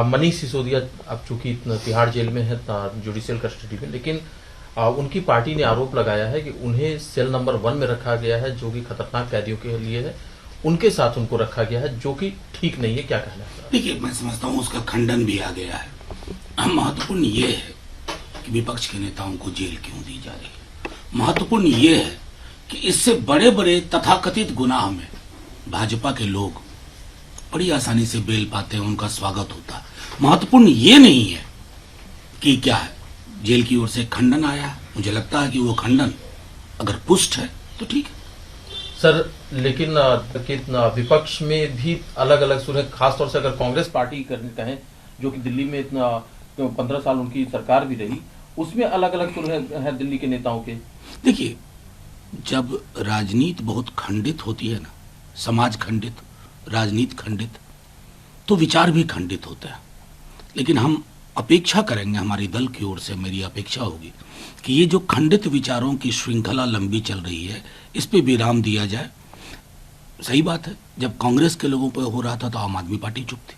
मनीष सिसोदिया अब चूंकि तिहाड़ जेल में है जुडिशियल कस्टडी में, लेकिन उनकी पार्टी ने आरोप लगाया है कि उन्हें सेल नंबर 1 में रखा गया है, जो कि खतरनाक कैदियों के लिए है। उनके साथ उनको रखा गया है, जो कि ठीक नहीं है। क्या कहना है? देखिए, मैं समझता हूँ उसका खंडन भी आ गया है। महत्वपूर्ण ये है कि विपक्ष के नेताओं को जेल क्यों दी जा रही है। महत्वपूर्ण ये है कि इससे बड़े बड़े तथाकथित गुनाह में भाजपा के लोग बड़ी आसानी से बेल पाते हैं, उनका स्वागत होता है। महत्वपूर्ण ये नहीं है कि क्या है जेल की ओर से खंडन आया है। मुझे लगता है कि वो खंडन अगर पुष्ट है तो ठीक है सर, लेकिन विपक्ष में भी अलग अलग सुर है, खासतौर से अगर कांग्रेस पार्टी कहें, जो कि दिल्ली में इतना 15 साल उनकी सरकार भी रही, उसमें अलग अलग सुर है दिल्ली के नेताओं के। देखिए, जब राजनीति बहुत खंडित होती है ना, समाज खंडित, राजनीति खंडित, तो विचार भी खंडित होते हैं। लेकिन हम अपेक्षा करेंगे, हमारी दल की ओर से मेरी अपेक्षा होगी कि ये जो खंडित विचारों की श्रृंखला लंबी चल रही है, इस पे विराम दिया जाए। सही बात है, जब कांग्रेस के लोगों पे हो रहा था तो आम आदमी पार्टी चुप थी।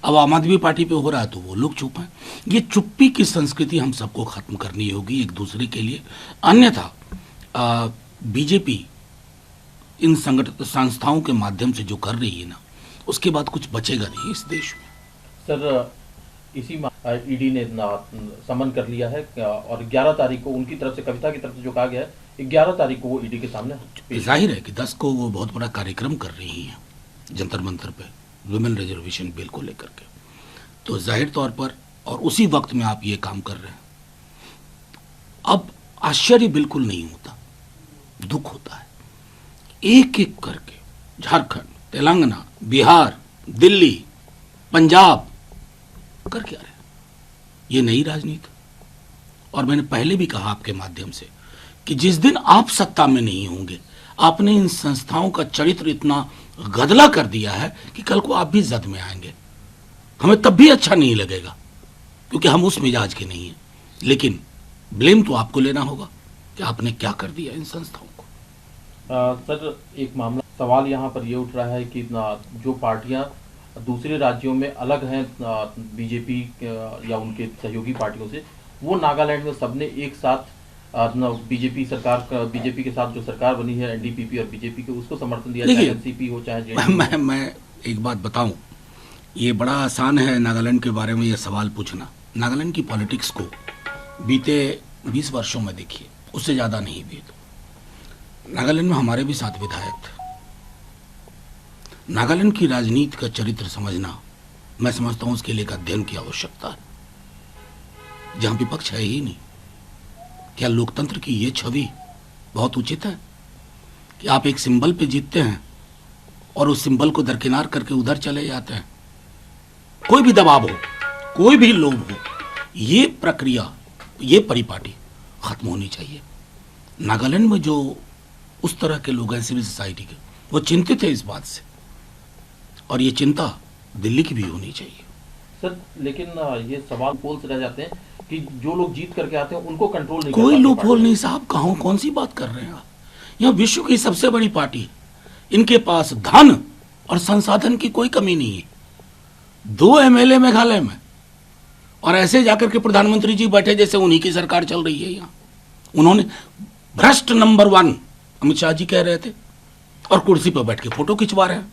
अब आम आदमी पार्टी पे हो रहा है तो वो लोग चुप हैं। ये चुप्पी की संस्कृति हम सबको खत्म करनी होगी एक दूसरे के लिए। अन्यथा बीजेपी इन संस्थाओं के माध्यम से जो कर रही है ना, उसके बाद कुछ बचेगा नहीं इस देश में। सर, इसी ईडी ने समन कर लिया है और 11 तारीख को उनकी तरफ से, कविता की तरफ से जो कहा गया है, 11 तारीख को वो ईडी के सामने। जाहिर है कि 10 को वो बहुत बड़ा कार्यक्रम कर रही हैं जंतर मंतर पे वुमेन रिजर्वेशन बिल को लेकर के। तो जाहिर तौर पर और उसी वक्त में आप ये काम कर रहे हैं। अब आश्चर्य बिल्कुल नहीं होता, दुख होता है। एक एक करके झारखंड, तेलंगाना, बिहार, दिल्ली, पंजाब कर क्या रहे? ये नई राजनीति। और मैंने पहले भी कहा आपके माध्यम से कि जिस दिन आप सत्ता में नहीं होंगे, आपने इन संस्थाओं का चरित्र इतना गदला कर दिया है कि कल को आप भी जद में आएंगे। हमें तब भी अच्छा नहीं लगेगा, क्योंकि हम उस मिजाज के नहीं हैं। लेकिन ब्लेम तो आपको लेना होगा कि आपने क्या कर दिया इन संस्थाओं को। सर, एक मामला सवाल यहाँ पर ये उठ रहा है कि जो पार्टियां दूसरे राज्यों में अलग हैं बीजेपी या उनके सहयोगी पार्टियों से, वो नागालैंड में सबने एक साथ बीजेपी के साथ जो सरकार बनी है एनडीपीपी और बीजेपी के, उसको समर्थन दिया, चाहे एनसीपी हो चाहे मैं एक बात बताऊं, ये बड़ा आसान है नागालैंड के बारे में ये सवाल पूछना। नागालैंड की पॉलिटिक्स को बीते 20 वर्षों में देखिए, उससे ज्यादा नहीं भी। नागालैंड में हमारे भी 7 विधायक थे। नागालैंड की राजनीति का चरित्र समझना, मैं समझता हूं उसके लिए एक अध्ययन की आवश्यकता है, जहां विपक्ष है ही नहीं। क्या लोकतंत्र की ये छवि बहुत उचित है कि आप एक सिंबल पे जीतते हैं और उस सिंबल को दरकिनार करके उधर चले जाते हैं? कोई भी दबाव हो, कोई भी लोभ हो, ये प्रक्रिया, ये परिपाटी खत्म होनी चाहिए। नागालैंड में जो उस तरह के लोग हैं सिविल सोसाइटी के, वो चिंतित है इस बात से, और ये चिंता दिल्ली की भी होनी चाहिए। सर, लेकिन ये सवाल पोल से रह जाते हैं कि जो लोग जीत करके आते हैं उनको कंट्रोल नहीं, कोई लूप होल नहीं साहब। कौन सी बात कर रहे हैं आप? यह विश्व की सबसे बड़ी पार्टी है, इनके पास धन और संसाधन की कोई कमी नहीं है। 2 एमएलए मेघालय में, और ऐसे जाकर के प्रधानमंत्री जी बैठे जैसे उन्हीं की सरकार चल रही है यहाँ। उन्होंने भ्रष्ट नंबर 1 अमित शाह जी कह रहे थे, और कुर्सी पर बैठ के फोटो खिंचवा रहे हैं।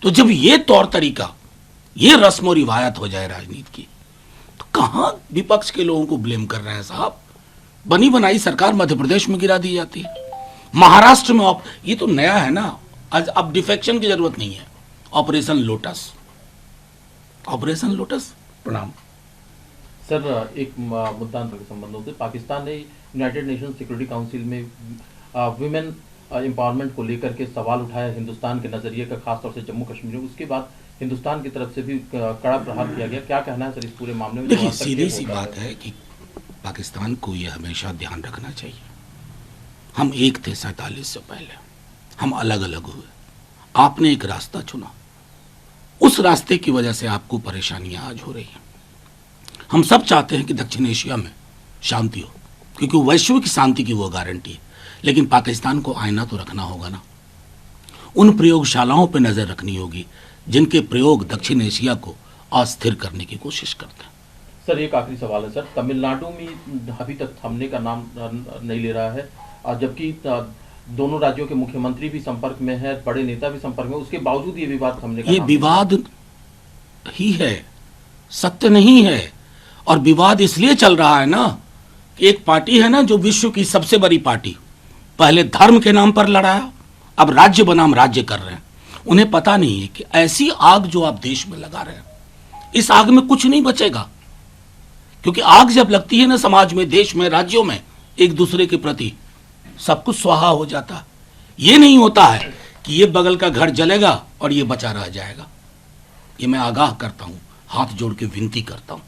तो जब ये तौर तरीका, ये रस्म और रिवायत हो जाए राजनीति की, तो कहां विपक्ष के लोगों को ब्लेम कर रहे हैं साहब? बनी बनाई सरकार मध्य प्रदेश में गिरा दी जाती है, महाराष्ट्र में ये तो नया है ना, आज अब डिफेक्शन की जरूरत नहीं है। Operation lotus, operation lotus. प्रणाम सर, एक मुद्दांतर के संबंधों से पाकिस्तान ने यूनाइटेड नेशन सिक्योरिटी काउंसिल में वुमेन एम्पावरमेंट को लेकर के सवाल उठाया हिंदुस्तान के नजरिए का, खासतौर से जम्मू कश्मीर में। उसके बाद हिंदुस्तान की तरफ से भी कड़ा प्रहार किया गया। क्या कहना है सर इस पूरे मामले में? देखिए, सीधी सी बात है कि पाकिस्तान को यह हमेशा ध्यान रखना चाहिए, हम एक थे 47 से पहले, हम अलग अलग हुए, आपने एक रास्ता चुना, उस रास्ते की वजह से आपको परेशानियां आज हो रही हैं। हम सब चाहते हैं कि दक्षिण एशिया में शांति हो, क्योंकि वैश्विक शांति की वो गारंटी है। लेकिन पाकिस्तान को आईना तो रखना होगा ना, उन प्रयोगशालाओं पर नजर रखनी होगी जिनके प्रयोग दक्षिण एशिया को अस्थिर करने की कोशिश करते हैं। सर एक आखिरी सवाल है सर, तमिलनाडु में अभी तक थमने का नाम नहीं ले रहा है, जबकि दोनों राज्यों के मुख्यमंत्री भी संपर्क में है, बड़े नेता भी संपर्क में, उसके बावजूद ये विवाद थमने का ये नाम विवाद ही है, सत्य नहीं है। और विवाद इसलिए चल रहा है ना कि एक पार्टी है ना जो विश्व की सबसे बड़ी पार्टी, पहले धर्म के नाम पर लड़ाया, अब राज्य बनाम राज्य कर रहे हैं। उन्हें पता नहीं है कि ऐसी आग जो आप देश में लगा रहे हैं, इस आग में कुछ नहीं बचेगा। क्योंकि आग जब लगती है ना समाज में, देश में, राज्यों में, एक दूसरे के प्रति सब कुछ स्वाहा हो जाता है। ये नहीं होता है कि ये बगल का घर जलेगा और ये बचा रह जाएगा। ये मैं आगाह करता हूं, हाथ जोड़ के विनती करता हूं।